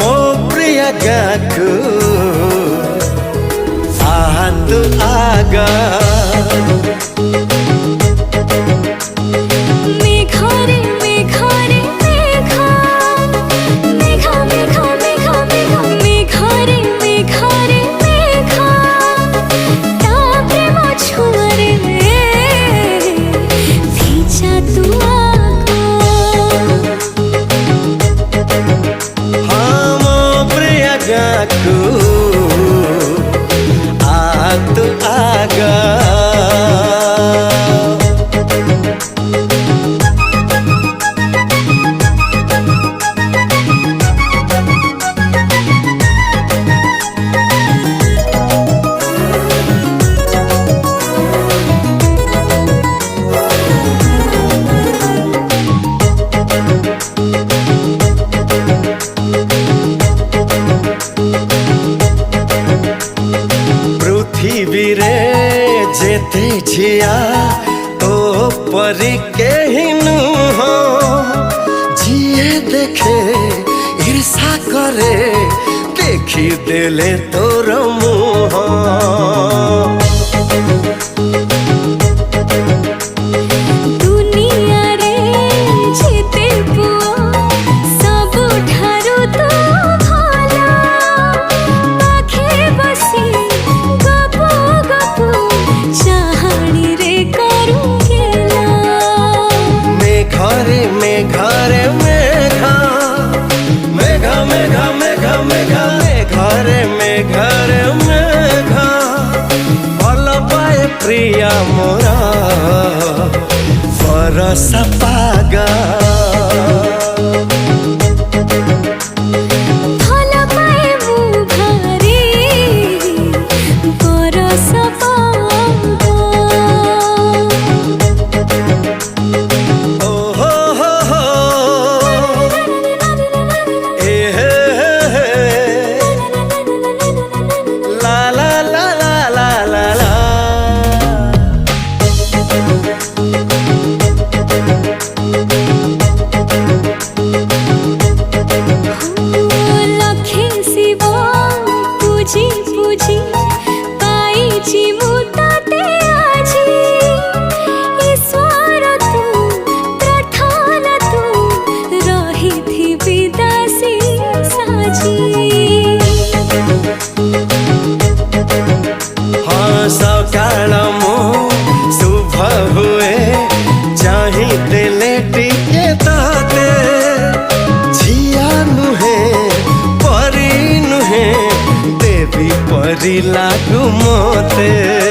मो प्रिय गाकु आतु आगा आतु आगा पृथ्वी जेते झिया तो परी के नुह जिए देखे ईर्षा करे देखी देले तोर मुह प्रिया मोरा बरस पागा सकाल मो शुभ हुए चाही देले टिके ताते झिया नुहे परी नुहे देवी परी लागू मोते।